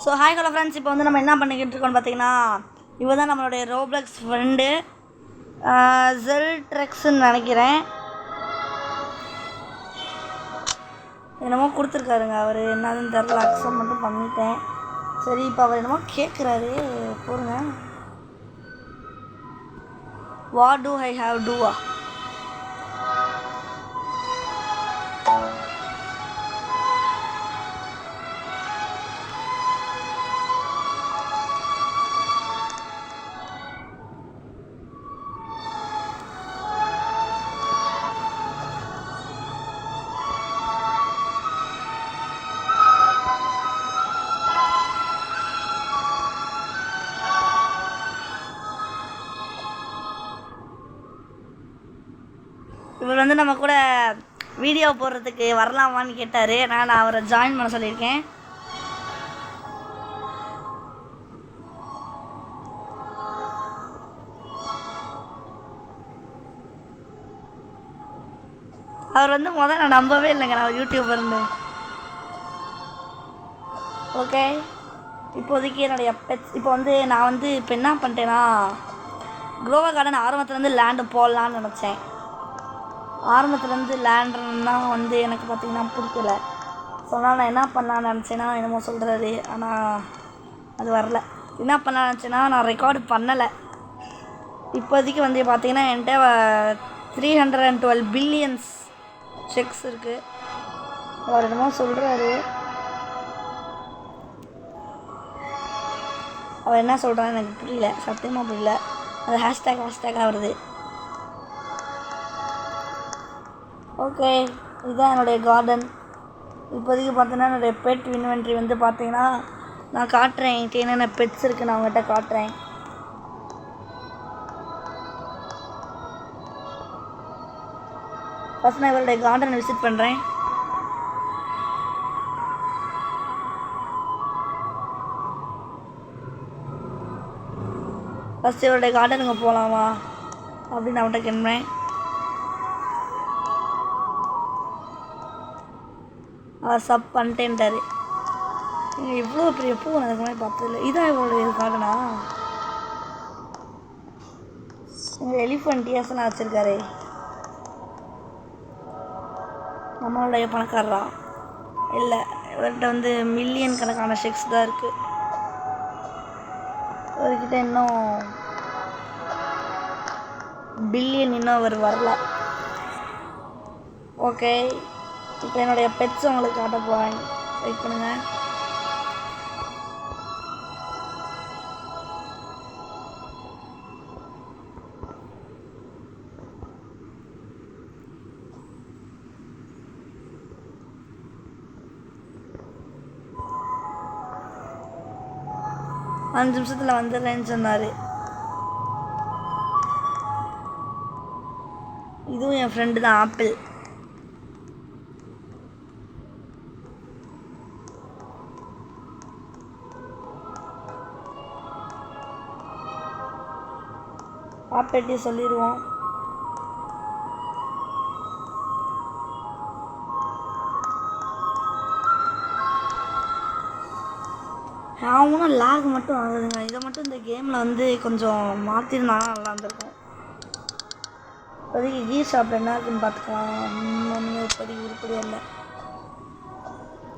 So hi hello friends, இப்போ வந்து நம்ம என்ன பண்ணிக்கிட்டு இருக்கோம்னு பார்த்தீங்கன்னா, இவ தான் நம்மளுடைய ரோப்ளக்ஸ் ஃப்ரெண்டு ஜெல்ட்ரெக்ஸ்ன்னு நினைக்கிறேன். என்னமோ கொடுத்துருக்காருங்க அவர், என்னதுன்னு தெரில. அக்செப்ட் மட்டும் பண்ணிட்டேன். சரி, இப்போ அவர் என்னமோ கேட்குறாரு, போருங்க. வாட் டூ ஐ ஹாவ் டூவா? இவர் வந்து நம்ம கூட வீடியோ போடுறதுக்கு வரலாமான்னு கேட்டார். நான் அவரை ஜாயின் பண்ண சொல்லியிருக்கேன். அவர் வந்து நான் நம்பவே இல்லைங்க, நான் யூடியூபர்னு. ஓகே, இப்போதைக்கு என்னுடைய பெட்ஸ் இப்போ வந்து நான் வந்து இப்போ என்ன பண்ணிட்டேன்னா, குளோவல் கார்டன் ஆரம்பத்துலேருந்து லேண்டு போடலான்னு நினச்சேன். ஆரம்பத்துலேருந்து லேண்டுன்னா வந்து எனக்கு பார்த்திங்கன்னா பிடிக்கல. சொன்னால் நான் என்ன பண்ணலான்னு நினச்சேன்னா, என்னமோ சொல்கிறாரு, ஆனால் அது வரல. என்ன பண்ணலான்னு நினச்சேன்னா, நான் ரெக்கார்டு பண்ணலை. இப்போதைக்கு வந்து பார்த்திங்கன்னா என்கிட்ட 312 பில்லியன்ஸ் செக்ஸ் இருக்குது. அவர் என்னமோ சொல்கிறாரு. அவர் என்ன சொல்கிறான்னு எனக்கு புரியல, சத்தியமாக புரியல. அது ஹேஷ்டேக்காக வருது. ஓகே, இதுதான் என்னுடைய கார்டன். இப்போதைக்கு பார்த்தீங்கன்னா என்னுடைய பெட் இன்வென்ட்ரி வந்து பார்த்தீங்கன்னா நான் காட்டுறேன். என்கிட்ட என்னென்ன பெட்ஸ் இருக்குது நான் அவங்ககிட்ட காட்டுறேன். ஃபஸ்ட் நான் இவருடைய கார்டன் விசிட் பண்ணுறேன். ஃபஸ்ட் இவருடைய கார்டனுக்கு போகலாமா அப்படின்னு அவன்கிட்ட கேட்பேன். அவர் சப் பண்ணிட்டேன்ட்டார். இவ்வளோ பெரிய பூ நான் அதுக்கு மாதிரி பார்த்ததில்ல. இதான் இவருடைய கார்டனா? எலிஃபண்ட் இயர்ஸ்லாம் வச்சுருக்காரு. நம்மளுடைய பணக்காரரா? இல்லை, இவர்கிட்ட வந்து மில்லியன் கணக்கான செக்ஸ் தான் இருக்குது. இவர்கிட்ட இன்னும் பில்லியன் இன்னும் அவர் வரல. ஓகே, இப்போ என்னுடைய பெட்ஸ் உங்களுக்கு காட்ட போகிறேன். வெயிட் பண்ணுங்கள். அஞ்சு நிமிஷத்தில் வந்துடுறேன்னு சொன்னார். இதுவும் என் ஃப்ரெண்டு தான், ஆப்பிள். ஆப்பிள்கிட்டே சொல்லிடுவோம். அவனும் லேக் மட்டும் ஆகுதுங்க. இதை மட்டும் இந்த கேமில் வந்து கொஞ்சம் மாற்றிருந்தாலும் நல்லா இருந்திருக்கும். இப்போதைக்கு கீ ஷாப்பில் என்ன இருக்குன்னு பார்த்துக்கலாம். ஒன்றும் இப்போதைக்கு உருப்படியாக இல்லை.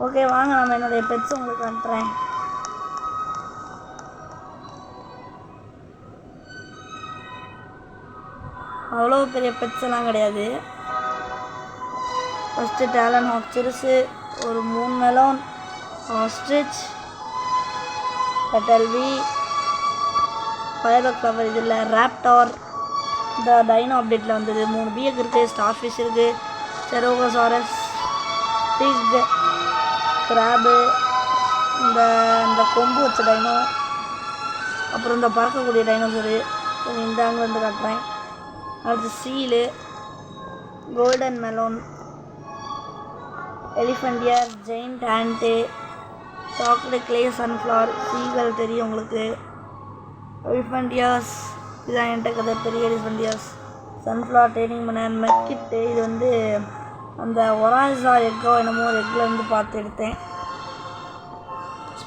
ஓகே, வாங்க நம்ம என்னுடைய பெட்ஸ் உங்களுக்கு அனுப்புகிறேன். அவ்வளோ பெரிய பெட்ஸ் எல்லாம் கிடையாது. ஃபஸ்ட்டு டேலன் ஹாக் சிறுசு, ஒரு 3 மெலோன், ஆஸ்ட்ரிச், பெட்டல்வி, ஃபயர் ஃப்ளவர், இதில் ராப்டார், இந்த டைனோ அப்டேட்டில் வந்தது 3 பிஎக் இருக்குது, ஸ்டார் ஃபிஷ் இருக்குது, ஸ்டெரோகோசாரஸ், பிக், கிராபு, இந்த கொம்பு வச்ச டைனோ, அப்புறம் இந்த பறக்கக்கூடிய டைனோசரு. இந்த அங்கே வந்து காட்டுறேன். அடுத்து seal, golden melon, elephant ear, giant ant, chocolate clay, sunflower, seagull தெரியும் உங்களுக்கு. எலிஃபண்ட் இயர்ஸ், இதுதான் என்கிட்ட கதை, பெரிய எலிஃபண்ட் இயர்ஸ். சன்ஃப்ளவர் ட்ரைனிங் பண்ண மெக்கிட்டு, இது வந்து அந்த ஒராசா எக்கோ என்னமோ ஒரு எக்கில் வந்து பார்த்து எடுத்தேன்.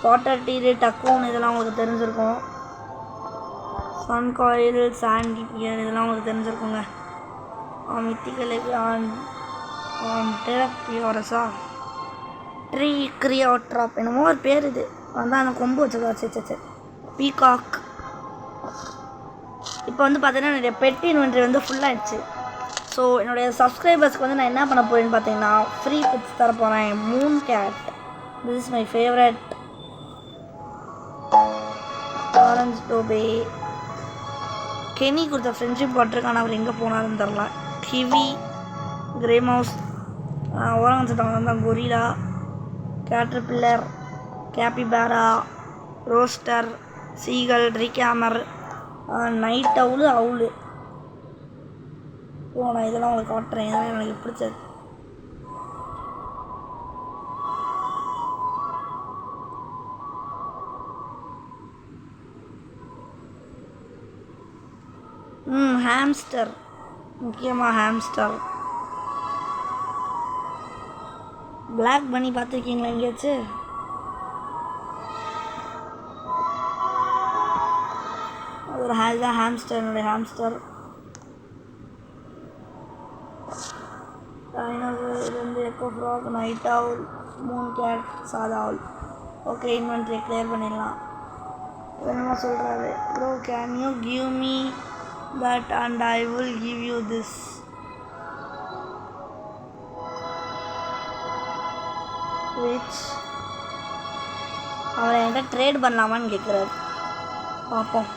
வாட்டர் டீரு டக்கூன் இதெல்லாம் உங்களுக்கு தெரிஞ்சிருக்கும். சன் காயில் சாண்டியர் இதெல்லாம் உங்களுக்கு தெரிஞ்சிருக்குங்க. மித்திகளுக்கு டெரப்பியோரஸா ட்ரீ கிரியோட்ராப் என்னமோ ஒரு பேர். இது வந்து அந்த கொம்பு வச்சதா சரி பீகாக். இப்போ வந்து பார்த்தீங்கன்னா என்னுடைய பெட் இன்வென்ட்ரி வந்து ஃபுல்லாகிடுச்சு. ஸோ என்னுடைய சப்ஸ்கிரைபர்ஸ்க்கு வந்து நான் என்ன பண்ண போகிறேன்னு பார்த்தீங்கன்னா ஃப்ரீ கிட்ஸ் தர போகிறேன். Moon cat, this is my favourite. Orange டோபே, கெனி கொடுத்த ஃப்ரெண்ட்ஷிப் வாட்டருக்கு, ஆனால் அவர் எங்கே போனாருன்னு தெரில. கிவி, கிரே மவுஸ், ஓரங்கச்சட்டாங்க தான் gorilla, caterpillar, capybara, rooster, seagull, ரிகேமர், நைட் அவுலு. நான் இதெல்லாம் உங்களுக்கு காட்டுறேன். இதெல்லாம் எனக்கு பிடிச்சது. ஹாம்ஸ்டர், முக்கியமாக ஹாம்ஸ்டர். பிளாக் பனி பார்த்துருக்கீங்களா எங்கேயாச்சும்? அது ஒரு ஹாம்ஸ்டர், என்னுடைய ஹாம்ஸ்டர். இது வந்து எக்கோ ஃப்ராக், நைட் அவுல், மூன் கேட், சாதா அவுல். ஓகே, இன்வென்ட்ரி கிளியர் பண்ணிடலாம். என்னமோ சொல்கிறாரு, bro can you give me that and I will give you this. Which அவரை என்கிட்ட ட்ரேட் பண்ணலாமான்னு கேட்குறாரு. பார்ப்போம்.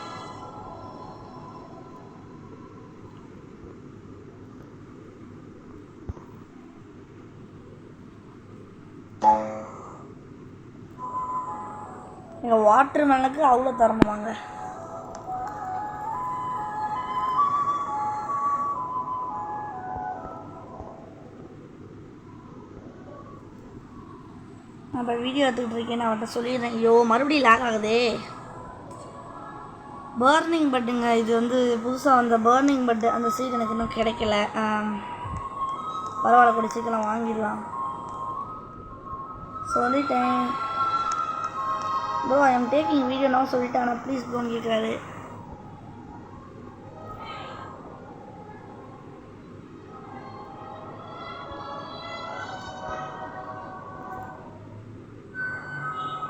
எங்கள் வாட்டர் மேனுக்கு அவ்வளோ தரணுமாங்க. நான் இப்போ வீடியோ எடுத்துக்கிட்டு இருக்கேன். நான் அவர்கிட்ட சொல்லிடுறேன். ஐயோ மறுபடியும் லேக் ஆகுதே. பர்னிங் பட்டுங்க, இது வந்து புதுசாக வந்த பர்னிங் பட்டு. அந்த சீட் எனக்கு இன்னும் கிடைக்கல. பரவாயில்ல, கூட சீக்கிரம் வாங்கிடலாம். சொல்லிட்டேன் bro, I am taking video நான் சொல்லிட்டேன். ஆனால் ப்ளீஸ் ப்ரோன்னு கேட்குறாரு.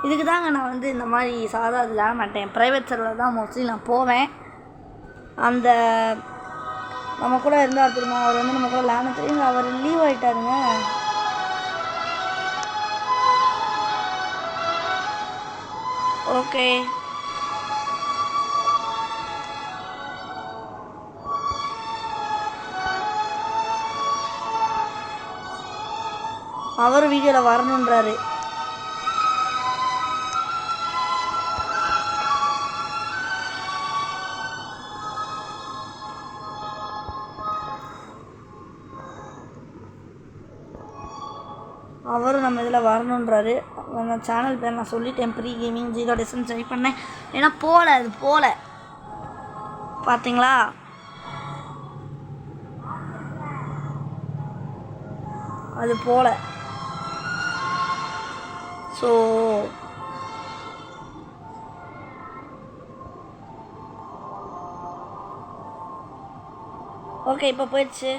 இதுக்கு தாங்க நான் வந்து இந்த மாதிரி சாதா இது விளையாட மாட்டேன். ப்ரைவேட் சர்வர் தான் மோஸ்ட்லி நான் போவேன். அந்த நம்ம கூட இருந்தால் தெரியுமா, அவர் வந்து நம்ம கூட விளையாட தெரியுங்க. அவர் லீவ் ஆகிட்டாருங்க. ஓகே, அவர் வீடியோவில் வரணுன்றாரு. அவரும் நம்ம இதில் வரணுன்றாரு. நான் சேனல் பேர் நான் சொல்லிட்டேன், ப்ரீ கேமிங் 0 டெசன் ட்ரை பண்ணேன். ஏன்னா அது போகல பார்த்தீங்களா. அது போகல. ஸோ ஓகே, இப்போ போயிடுச்சு.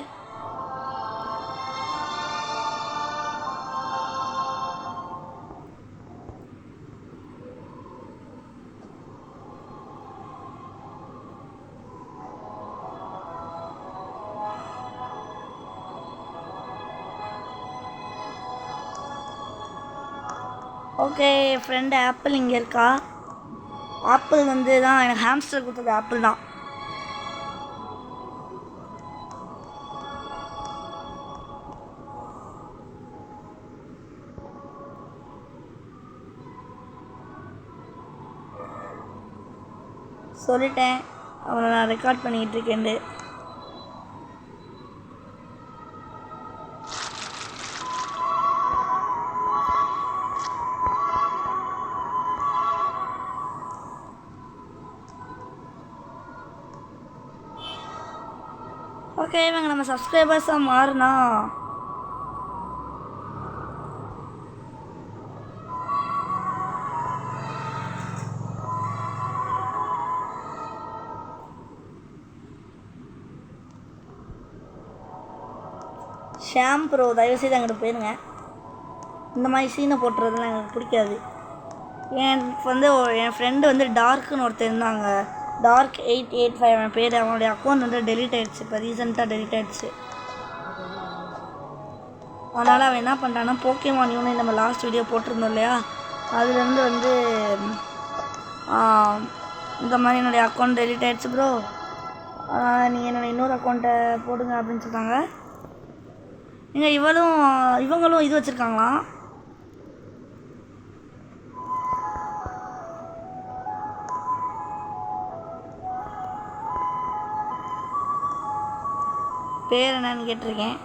ஓகே, ஃப்ரெண்டு ஆப்பிள் இங்கே இருக்கா. ஆப்பிள் வந்து தான் எனக்கு ஹாம்ஸ்டர் கொடுத்தது. ஆப்பிள் தான். சொல்லிட்டேன் அவனை நான் ரெக்கார்ட் பண்ணிக்கிட்டு இருக்கேன்ட்டு. ஓகே, இவங்க நம்ம சப்ஸ்கிரைபர்ஸாக மாறினா ஷாம் ப்ரோ தயவுசெய்து அங்கிட்டு போயிருங்க. இந்த மாதிரி சீனை போட்டுறதுலாம் எனக்கு பிடிக்காது. என் ஃப்ரெண்டு வந்து டார்க்குன்னு ஒருத்தர் இருந்தாங்க, டார்க் 885 அவன் பேர். அவனுடைய அக்கௌண்ட் வந்து டெலீட் ஆகிடுச்சு, இப்போ ரீசெண்டாக டெலீட் ஆகிடுச்சு. அதனால் அவன் என்ன பண்ணுறான்னா போக்கேமான் யூனியன் நம்ம லாஸ்ட் வீடியோ போட்டிருந்தோம் இல்லையா, அதுலேருந்து வந்து இந்த மாதிரி என்னுடைய அக்கௌண்ட் டெலீட் ஆகிடுச்சு ப்ரோ, நீங்கள் என்னோடய இன்னொரு அக்கௌண்ட்டை போடுங்க அப்படின்னு சொல்கிறாங்க. நீங்கள் இவங்களும் இது வச்சுருக்காங்களாம், பேர் என்னன்னு கேட்டிருக்கேன்.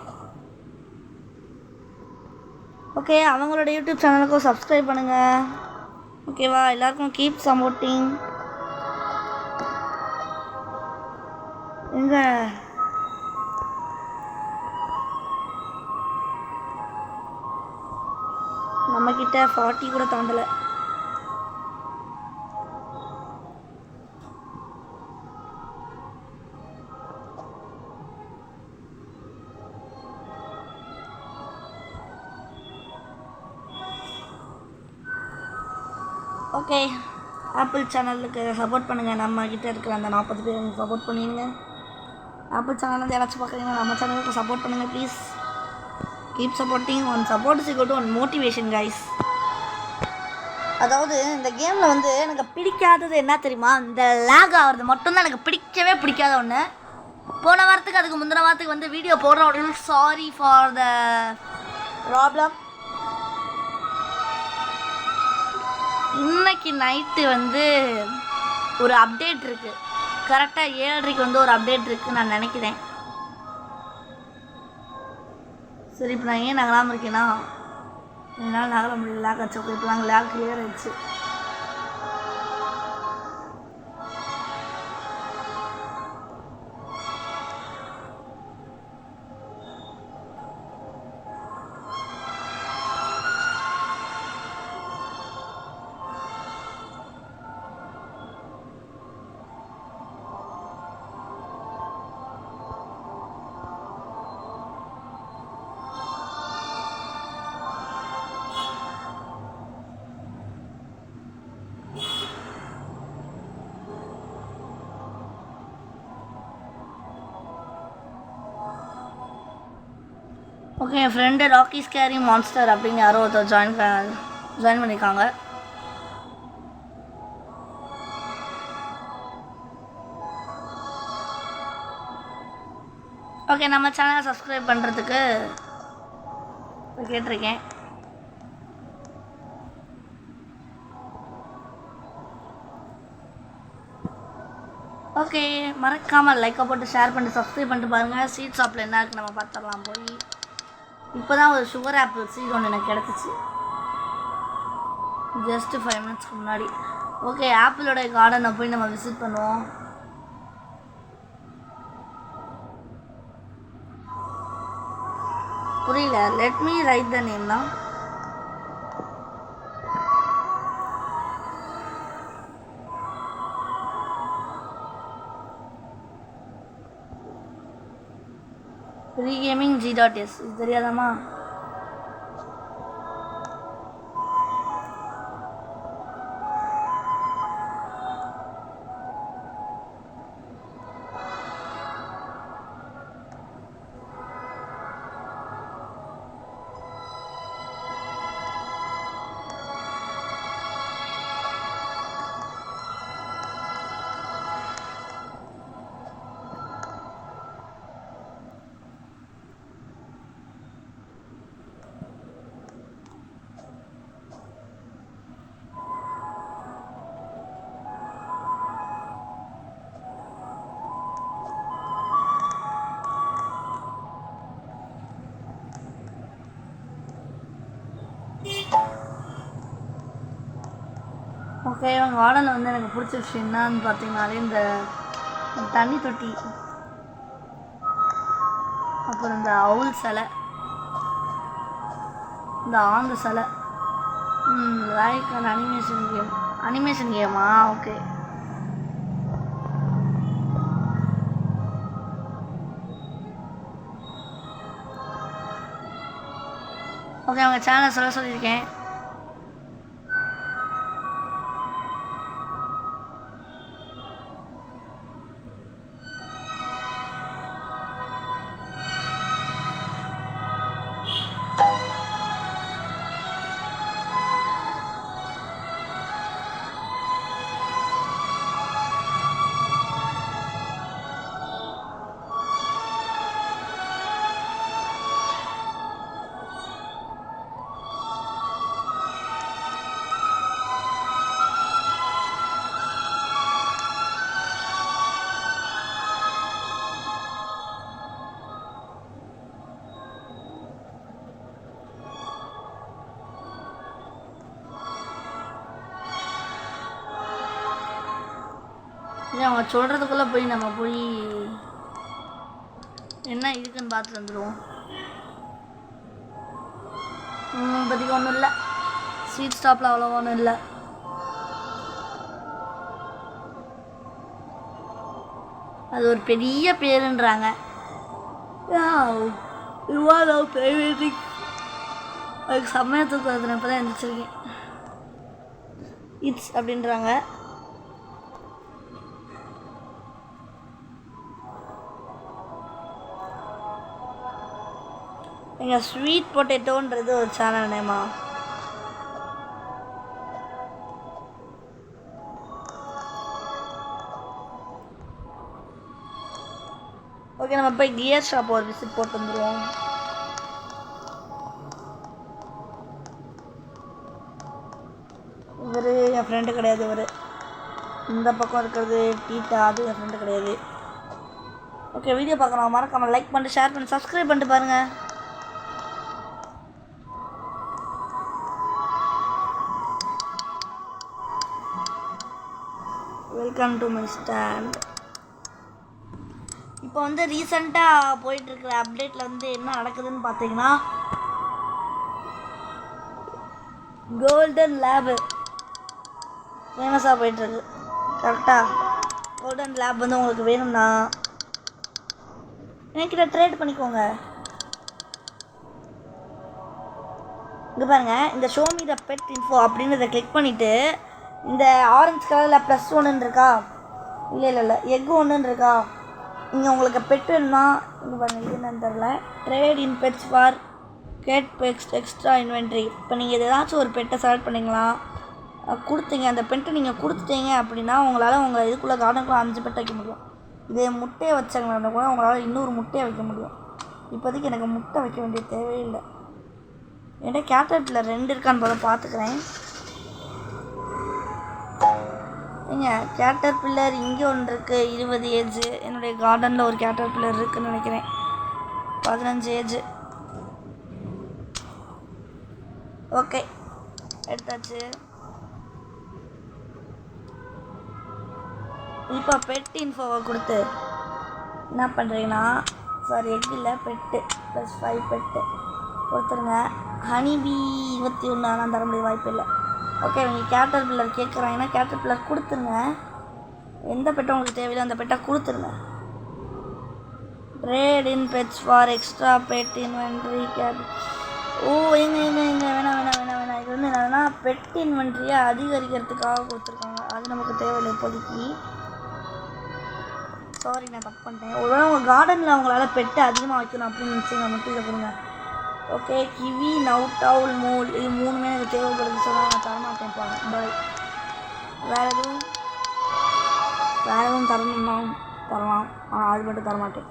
ஓகே, அவங்களோட யூடியூப் சேனலுக்கும் சப்ஸ்கிரைப் பண்ணுங்கள். ஓகேவா, எல்லாருக்கும் கீப் சப்போர்ட்டிங். எங்க நம்மக்கிட்ட 40 கூட தாண்டலை. ஓகே, ஆப்பிள் சேனலுக்கு சப்போர்ட் பண்ணுங்கள். நம்மக்கிட்ட இருக்கிற அந்த 40 பேர் சப்போர்ட் பண்ணிடுங்க. ஆப்பிள் சேனல் வந்து யாராச்சும் பார்க்குறீங்கன்னா நம்ம சேனலுக்கு சப்போர்ட் பண்ணுங்கள் please. Keep supporting. One support is equal to one motivation guys. அதாவது இந்த கேமில் வந்து எனக்கு பிடிக்காதது என்ன தெரியுமா, இந்த லேக் ஆகிறது மட்டும்தான் எனக்கு பிடிக்காத ஒன்று. போன வாரத்துக்கு அதுக்கு முந்தின வாரத்துக்கு வந்து வீடியோ போடுற உடனே சாரி ஃபார் த ப்ராப்ளம். இன்னைக்கு நைட்டு வந்து ஒரு அப்டேட் இருக்குது, கரெக்டாக 7:30 வந்து ஒரு அப்டேட் இருக்குது நான் நினைக்கிறேன். சரி, இப்போ நான் ஏன் நகராமல் இருக்கேன்னா என்னால் நகர முடியல, லேக் ஆச்சு. ஓகே, இப்போ நாங்கள் லேக் கிளியர் ஆகிடுச்சு. ஓகே, என் ஃப்ரெண்டு ராக்கி ஸ்கேரி மான்ஸ்டர் அப்படின்னு யாரோ ஒருத்தர் ஜாயின் பண்ணியிருக்காங்க. ஓகே, நம்ம சேனலை சப்ஸ்கிரைப் பண்ணுறதுக்கு கேட்டிருக்கேன். ஓகே, மறக்காமல் லைக்கை போட்டு ஷேர் பண்ணிட்டு சப்ஸ்கிரைப் பண்ணிட்டு பாருங்கள். ஸ்வீட் ஷாப்பில் என்ன இருக்குது நம்ம பார்த்துடலாம் போய். இப்போ தான் ஒரு சுகர் ஆப்பிள் சீட் ஒன்று எனக்கு கிடச்சிச்சு ஜஸ்ட்டு 5 மினிட்ஸ்க்கு முன்னாடி. ஓகே, ஆப்பிளோட கார்டனை போய் நம்ம விசிட் பண்ணுவோம். புரியல, let me right the name தான். ரீகேமிங் G.S இது தெரியாதாமா? ஓகே, அவங்க கார்டனில் வந்து எனக்கு பிடிச்ச விஷயம் என்னன்னு பார்த்தீங்கன்னாலே இந்த தண்ணி தொட்டி, அப்புறம் இந்த அவுல் சிலை, இந்த ஆந்த சிலை, லைக் அந்த அனிமேஷன் கேமா? ஓகே, ஓகே அவங்க சேனலை சொல்லியிருக்கேன். அவங்க சொல்கிறதுக்குள்ளே போய் நம்ம போய் என்ன இருக்குன்னு பார்த்துட்டு வந்துடுவோம். இப்போதைக்கு ஒன்றும் இல்லை, ஸ்வீட் ஸ்டாப்பில் அவ்வளோ ஒன்றும் இல்லை. அது ஒரு பெரிய பேருன்றாங்க. அதுக்கு சமயத்துக்கு அது இப்போ தான் எழுந்திரிச்சிருக்கேன். இட்ஸ் அப்படின்றாங்க. எங்கள் ஸ்வீட் பொட்டேட்டோன்றது ஒரு சேனல் நேமா. ஓகே நம்ம போய் கியர் ஷாப் ஒரு விசிட் போட்டு வந்துடுவோம். இவர் என் ஃப்ரெண்டு கிடையாது. இவர் இந்த பக்கம் இருக்கிறது டீட்டா, அது என் ஃப்ரெண்டு கிடையாது. ஓகே வீடியோ பார்க்கலாம், மறக்காமல் லைக் பண்ணிட்டு ஷேர் பண்ணி சப்ஸ்கிரைப் பண்ணிட்டு பாருங்கள். Welcome to my stand. இப்போ வந்து ரீசெண்டாக போயிட்டுருக்கிற அப்டேட்டில் வந்து என்ன நடக்குதுன்னு பார்த்தீங்கன்னா, கோல்டன் லேபு ஃபேமஸாக போயிட்டுருக்கு. கரெக்டாக கோல்டன் லேப் வந்து உங்களுக்கு வேணும்னா என்கிட்ட ட்ரேட் பண்ணிக்கோங்க. இங்கே பாருங்கள், இந்த ஷோமி த பெட் இன்ஃபோ அப்படின்னு இதை கிளிக் பண்ணிவிட்டு இந்த ஆரஞ்சு கலரில் ப்ளஸ் ஒன்றுன்னு இருக்கா, இல்லை எக் ஒன்றுன்னு இருக்கா. இங்கே உங்களுக்கு பெட் வேணும்னா இங்கே பாருங்கள், இது என்னன்னு தெரில, trade in pets for cat pets extra inventory. இப்போ நீங்கள் ஏதாச்சும் ஒரு பெட்டை செலக்ட் பண்ணிங்களா, கொடுத்தீங்க, அந்த பெட்டை நீங்கள் கொடுத்துட்டீங்க அப்படின்னா உங்களால் உங்கள் இதுக்குள்ளே கார்டனுக்குள்ளே 5 பெட் வைக்க முடியும். இதே முட்டையை வச்சாங்கன்னா கூட உங்களால் இன்னொரு முட்டையை வைக்க முடியும். இப்போதைக்கு எனக்கு முட்டை வைக்க வேண்டிய தேவையில்லை. என்கிட்ட கேட்டர்பில்லர் 2 இருக்கான்னு போல பார்த்துக்கிறேன். ஏங்க கேட்டர்பில்லர் இங்கே ஒன்று இருக்குது, 20 ஏஜ். என்னுடைய கார்டனில் ஒரு கேட்டர்பில்லர் இருக்குதுன்னு நினைக்கிறேன், 15 ஏஜ். ஓகே எடுத்தாச்சு. இப்போ பெட் இன்ஃபோவை கொடுத்து என்ன பண்ணுறீங்கன்னா, சாரி எக் இல்லை பெட்டு +5 பெட்டு கொடுத்துருங்க. ஹனிபி 21 ஆனால் தர முடிய வாய்ப்பு இல்லை. ஓகே நீங்கள் கேட்டர்பில்லர் கேட்குறாங்கன்னா கேட்டர்பில்லர் கொடுத்துருங்க. எந்த பெட்டை உங்களுக்கு தேவையில்லை அந்த பெட்டை கொடுத்துருங்க. Trade in pets for extra pet inventory cat. ஓ எங்க வேணாம். இது வந்து என்னன்னா பெட் இன்வென்ட்ரியை அதிகரிக்கிறதுக்காக கொடுத்துருக்காங்க. அது நமக்கு தேவையில்லை இப்போதைக்கு. சாரி நான் தப்பு பண்ணிட்டேன். ஒருவேளை உங்கள் கார்டனில் அவங்களால பெட்டு அதிகமாக வைக்கணும் அப்படின்னு நினச்சிங்க மட்டும் இதை கொடுங்க. ஓகே கிவி நவுட் டவுல் மூல் இது 3மே எனக்கு தேவைப்படுது. சொன்னால் நான் தரமாட்டேன். பாய். வேறு எதுவும் தரணும்னா தரலாம், ஆனால் அது மட்டும் தரமாட்டேன்.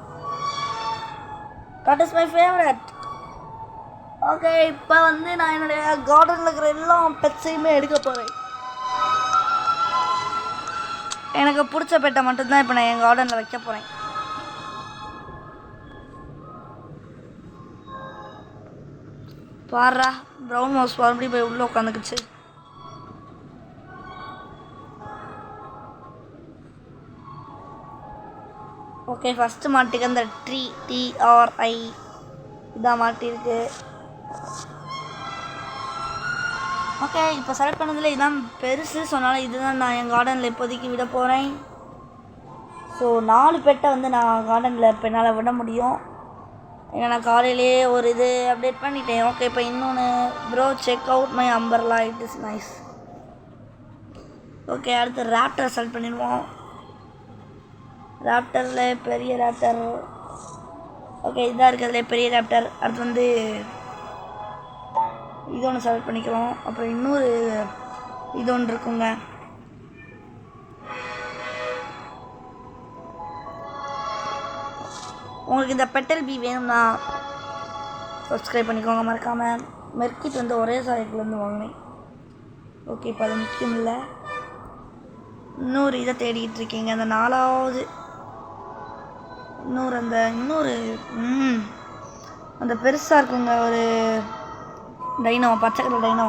That is my favourite. Okay இப்போ வந்து நான் என்னுடைய கார்டனில் இருக்கிற எல்லா பெட்ஸையுமே எடுக்க போகிறேன். எனக்கு பிடிச்ச பெட்டை மட்டும்தான் இப்போ நான் என் கார்டனில் வைக்க போகிறேன். பாரா ப்ரௌன் மவுஸ் மறுபடியும் போய் உள்ளே உட்காந்துக்குச்சு. ஓகே ஃபஸ்ட்டு மாட்டிக்கு அந்த TRI இதான் மாட்டிருக்கு. ஓகே இப்போ செலக்ட் பண்ணதில் இதுதான் பெருசு சொன்னாலும் இதுதான் நான் என் கார்டனில் இப்போதைக்கு விட போகிறேன். ஸோ 4 பெட்டை வந்து நான் கார்டனில் இப்போ என்னால் விட முடியும். ஏன்னா நான் காலையிலேயே ஒரு இது அப்டேட் பண்ணிட்டேன். ஓகே, இப்போ இன்னொன்று bro check out my umbrella, it is nice. Okay, அடுத்து ராப்டர் செலக்ட் பண்ணிடுவோம். ராப்டரில் பெரிய ராப்டர். ஓகே, இதாக இருக்கிறதுல பெரிய ராப்டர். அடுத்து வந்து இது ஒன்று செலக்ட் பண்ணிக்கிறோம். அப்புறம் இன்னொரு இது ஒன்று இருக்குங்க. உங்களுக்கு இந்த பெட்டல் பி வேணும்னா சப்ஸ்கிரைப் பண்ணிக்கோங்க மறக்காமல். மெர்கிட் வந்து ஒரே சாயத்துலேருந்து வாங்கினேன். ஓகே, இப்போ அது முக்கியம் இல்லை. இன்னொரு இதை தேடிக்கிட்டு இருக்கீங்க. அந்த 4வது இன்னொரு அந்த பெருசாக இருக்குங்க ஒரு டைனோ, பச்சை கலர் டைனோ.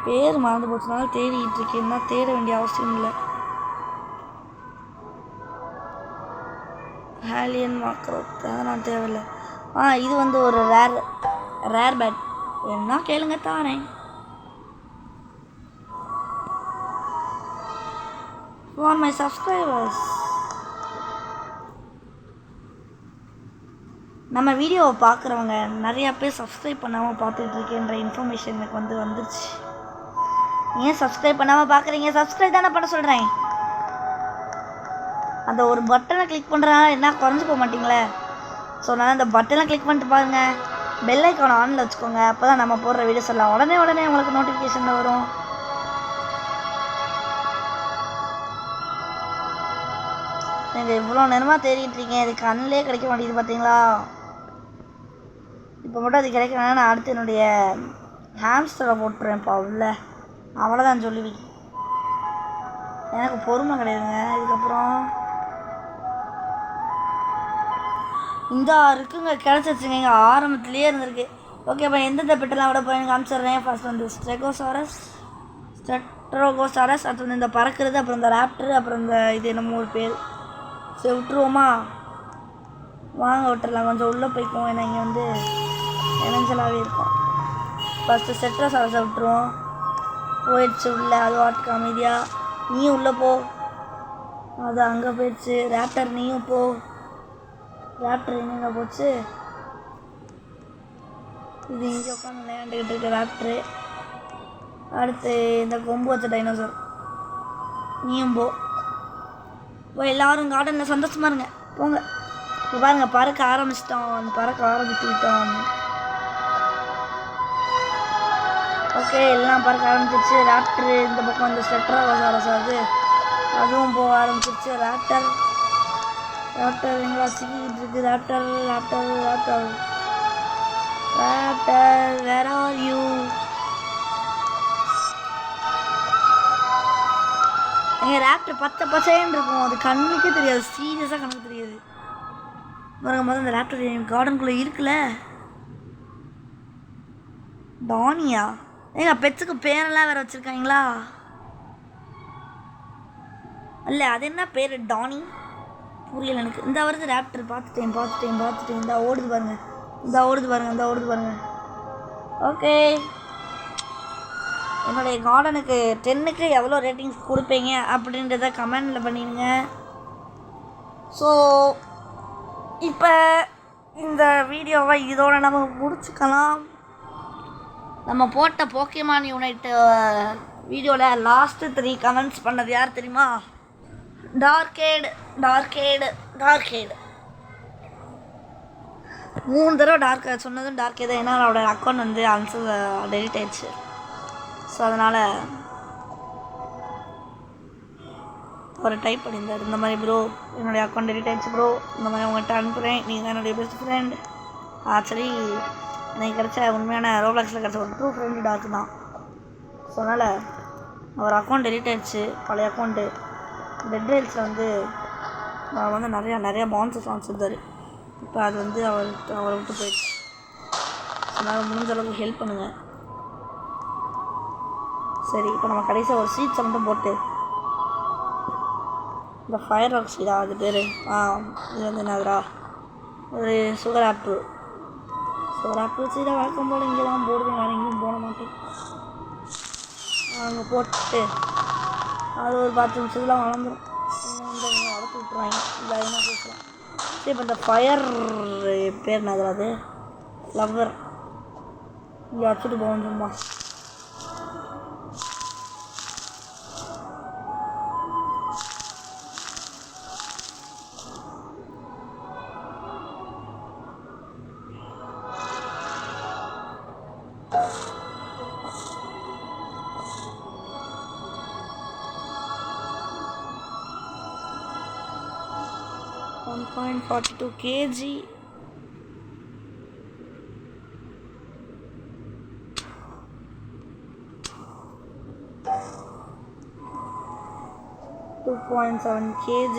பேர் மறந்து போச்சுனால தேடிக்கிட்டு இருக்கேன்னா தேட வேண்டிய அவசியம் இல்லை. ஹேலியன் மாக்ரோத் அதெல்லாம் தேவையில்லை. இது வந்து ஒரு ரேர் பேட். என்ன கேளுங்க தானே. For my subscribers, நம்ம வீடியோவை பார்க்குறவங்க நிறையா பேர் சப்ஸ்கிரைப் பண்ணாமல் பார்த்துட்டு இருக்கேன்ற இன்ஃபர்மேஷன் எனக்கு வந்துருச்சு. ஏன் சப்ஸ்கிரைப் பண்ணாமல் பார்க்குறீங்க? சப்ஸ்கிரைப் தானே பண்ண சொல்கிறேன். அந்த ஒரு பட்டனை கிளிக் பண்ணுறதுனால என்ன குறைஞ்சி போக மாட்டிங்களே. ஸோ நான் அந்த பட்டனை கிளிக் பண்ணிட்டு பாருங்கள். பெல் ஐக்கானை ஆனில் வச்சுக்கோங்க. அப்போ தான் நம்ம போடுற வீடியோஸ் எல்லாம் உடனே உங்களுக்கு நோட்டிஃபிகேஷனில் வரும். நீங்கள் இவ்வளோ நேரமாக தேடிட்டு இருக்கீங்க, இது கண்ணிலே கிடைக்க மாட்டேங்குது பார்த்தீங்களா. இப்போ மட்டும் அது கிடைக்கணும்னா நான் அடுத்து என்னுடைய ஹாம்ஸ்டரை போட்டுருவேன்ப்பா உள்ள. அவ்வளோதான் சொல்லுவீங்க. எனக்கு பொறுமை கிடையாதுங்க. இதுக்கப்புறம் இந்த இருக்குங்க, கிடச்சிருச்சுங்க. இங்கே ஆரம்பத்துலேயே இருந்திருக்கு. ஓகே, அப்போ எந்தெந்த பெட்டெல்லாம் விட போய் காமிச்சிடுறேன். ஃபர்ஸ்ட் வந்து ஸ்டெட்ரோகோசாரஸ். அடுத்து வந்து இந்த பறக்கிறது, அப்புறம் இந்த ராப்டரு, அப்புறம் இந்த இது என்னமோ ஒரு பேர். சரி விட்டுருவோமா? வாங்க விட்டுறலாம். கொஞ்சம் உள்ளே போய்க்குவோம். ஏன்னா இங்கே வந்து இணைஞ்சலாகவே இருக்கும். ஃபஸ்ட்டு ஸ்டெட்ரோசாரஸை விட்டுருவோம். போயிடுச்சு உள்ளே. அது வாட்டுக்கு அமைதியாக. நீயும் உள்ளே போ. அது அங்கே போயிடுச்சு. ராப்டர் நீயும் போ. ராப்டர் எங்கே போச்சு? இது இங்கே உட்காந்து விளையாண்டுக்கிட்டு இருக்க ராப்டரு. அடுத்து இந்த கொம்பு வச்ச டைனோசர் நீயும் போ. எல்லோரும் கார்டனில் சந்தோஷமாக இருங்க. போங்க. இப்போ பாருங்கள், பறக்க ஆரம்பிச்சிட்டோம். ஓகே, எல்லாம் பறக்க ஆரம்பிச்சிருச்சு. ராப்டரு இந்த பக்கம் வந்து ஸ்டெட்ரோகோசாரஸ் அதுவும் போக ஆரம்பிச்சிருச்சு. ராப்டர் எங்களா சிக்கிக்கிட்டு இருக்கு. Raptor where are you? எங்கள் ராப்டர் பச்சைன்னு இருக்கும். அது கண்ணுக்கே தெரியாது. சீரியஸாக கண்ணுக்கு தெரியாது. பாருங்க, அந்த ராப்டர் என் கார்டனுக்குள்ளே இருக்குல்ல. டானியா? எங்கள் பெட்ஸுக்கு பேரெல்லாம் வேறு வச்சுருக்காங்களா? இல்லை, அது என்ன பேர்? டானி புரியல எனக்கு. இந்த வருது ராப்டர். பார்த்துட்டேன். இந்த ஓடுது பாருங்க. ஓகே, என்னுடைய கார்டனுக்கு 10க்கு எவ்வளோ ரேட்டிங்ஸ் கொடுப்பீங்க அப்படின்றத கமெண்டில் பண்ணிடுங்க. ஸோ இப்போ இந்த வீடியோவை இதோட நம்ம முடிச்சுக்கலாம். நம்ம போட்ட போக்கிமான் யூனைட் வீடியோவில் லாஸ்ட்டு 3 கமெண்ட்ஸ் பண்ணது யார் தெரியுமா? டார்க்கேடு 3 தடவை டார்க் சொன்னதும் டார்க்கே தான். ஏன்னா அவரோட அக்கௌண்ட் வந்து டெலிட் ஆயிடுச்சு. ஸோ அதனால் ஒரு டைப் பண்ணியிருந்தார் இந்த மாதிரி, ப்ரோ என்னுடைய அக்கௌண்ட் டெலிட் ஆயிடுச்சு ப்ரோ, இந்த மாதிரி உங்கள்கிட்ட அனுப்புகிறேன், நீங்கள் தான் என்னுடைய பெஸ்ட் ஃப்ரெண்ட். ஆக்சுவலி எனக்கு கிடச்ச உண்மையான ரோப்ளாக்ஸில் கிடச்ச ஒரு ட்ரூ ஃப்ரெண்டு டார்க் தான். ஸோ அதனால் அவர் அக்கௌண்ட் டெலிட் ஆயிடுச்சு. பழைய அக்கௌண்ட்டு டெட் ரயில்ஸில் வந்து அவர் வந்து நிறையா பான்ஸஸ் வாங்கிச்சிருந்தார். இப்போ அது வந்து அவரை விட்டு போயிடுச்சு. அதனால் முடிஞ்ச அளவுக்கு ஹெல்ப் பண்ணுங்கள். சரி, இப்போ நம்ம கடைசியாக ஒரு சீட்ஸை மட்டும் போட்டு இந்த ஃபயர் ராக் சீடா அது பேர். இது வந்து என்னதுரா, ஒரு சுகர் ஆப்பிள் சீடை வழக்கம் போல் இங்கே தான் போடுவேன், வேறு எங்கேயும் போட மாட்டேன். அங்கே போட்டு அது ஒரு 10 நிமிஷத்துலாம் வளர்ந்துடும். வளர்த்து விட்ருவாங்க. இல்லை என்ன பேசலாம். ஃபஸ்ட்டு இப்போ இந்த ஃபயர் பேர் என்னது அது ஃப்ளவர் இங்கே வச்சுட்டு போவோம் சும்மா. $1.42 kg. $2.7 kg.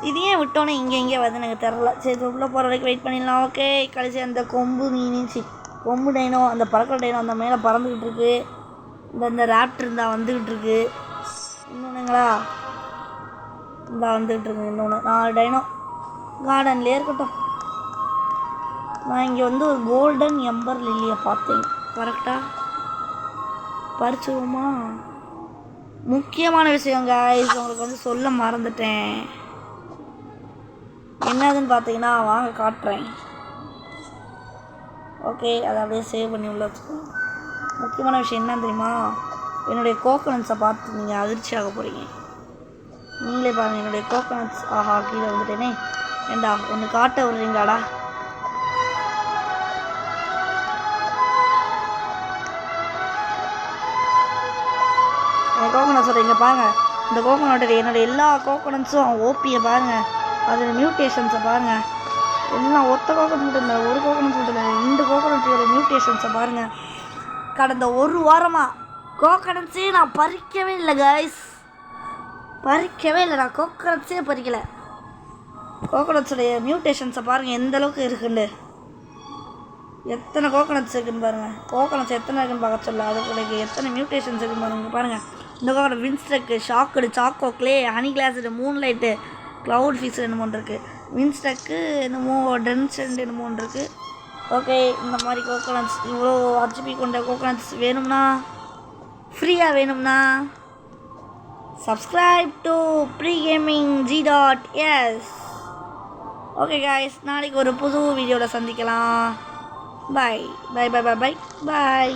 இது ஏன் விட்டோன்னே இங்கே வந்து எனக்கு தெரில. சரி உள்ளே போகிற வரைக்கும் வெயிட் பண்ணிடலாம். ஓகே கடைசி அந்த கொம்பு மீனிச்சு கொம்பு டைனோ அந்த பறக்கிற டைனோ அந்த மேலே பறந்துக்கிட்டு இருக்கு. இந்த ராப்டர் இருந்தால் வந்துக்கிட்டு இருக்கு. இன்னொன்னுங்களா இந்த வந்துக்கிட்டு இருக்கு. இன்னொன்று 4 டைனோ கார்டன்லேயே இருக்கட்டும். நான் இங்கே வந்து ஒரு கோல்டன் எம்பர் லில்லியை பார்த்தேன். கரெக்டாக பறிச்சுருவோமா? முக்கியமான விஷயம் கைஸ் உங்களுக்கு வந்து சொல்ல மறந்துட்டேன். என்னதுன்னு பார்த்தீங்கன்னா வாங்க காட்டுறேன். ஓகே அதை அப்படியே சேவ் பண்ணி உள்ள வச்சுக்கோங்க. முக்கியமான விஷயம் என்ன தெரியுமா? என்னுடைய கோகனட்ஸை பார்த்து நீங்கள் அதிர்ச்சி ஆக போகிறீங்க. நீங்களே பாருங்கள் என்னுடைய கோகனட்ஸ். ஆஹா கீழே வந்துட்டேனே. ஏண்டா ஒன்று காட்ட விடுறீங்களாடா? என் கோகனட் சொல்கிறீங்க பாருங்கள். இந்த கோகனட்டோட என்னோடய எல்லா கோகனட்ஸும் ஓபியை பாருங்கள். அதில் மியூட்டேஷன்ஸை பாருங்கள். எல்லாம் ஒத்த கோகனட் மட்டும் இல்லை, ஒரு கோகனட் மட்டும் இல்லை, 2 கோகனட்டோட மியூட்டேஷன்ஸை பாருங்கள். கடந்த ஒரு வாரமாக கோகனட்ஸே நான் பறிக்கவே இல்லை கைஸ். பறிக்கவே இல்லை. நான் கோகனட்ஸே பறிக்கலை. கோகனட்ஸுடைய மியூட்டேஷன்ஸை பாருங்கள் எந்த அளவுக்கு இருக்குன்னு. எத்தனை கோகனட்ஸ் இருக்குன்னு பாருங்கள். கோகனட்ஸ் எத்தனை இருக்குன்னு பார்க்க சொல்ல. அதுக்கு எத்தனை மியூட்டேஷன்ஸ் இருக்குன்னு பாருங்கள். பாருங்கள் இந்த கோகனட் வின்ஸ்டக்கு, ஷாக்குடு, choco, clay, honey glass, moon light, cloud fish என்னமோ இருக்குது. வின்ஸ்டக்கு என்னமோ டென்சென்ட் என்னமோ இருக்குது. ஓகே இந்த மாதிரி கோகனட்ஸ் இவ்வளோ ஹெச்பி கொண்ட கோகனட்ஸ் வேணும்னா ஃப்ரீயாக வேணும்னா subscribe to pregaming.g.s. Okay guys நாளைக்கு ஒரு புது வீடியோவில் சந்திக்கலாம். பாய் பாய் பாய் பாய் பாய் பாய்.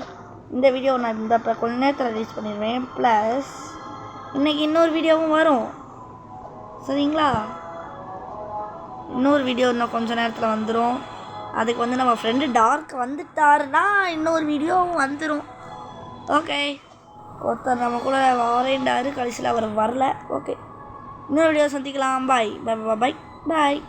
இந்த வீடியோ நான் இந்த கொஞ்ச நேரத்தில் ரிலீஸ் பண்ணிடுவேன். ப்ளஸ் இன்றைக்கி இன்னொரு வீடியோவும் வரும் சரிங்களா? இன்னொரு வீடியோ இன்னும் கொஞ்சம் நேரத்தில் வந்துடும். அதுக்கு வந்து நம்ம ஃப்ரெண்டு டார்க் வந்துட்டாருன்னா இன்னொரு வீடியோவும் வந்துடும். ஓகே ஒருத்தர் நம்ம கூட வாரேண்டாரு, கடைசியில் அவர் வரல. ஓகே இன்னொரு வீடியோ சந்திக்கலாம். பாய் பாய் பாய் பாய் பாய்.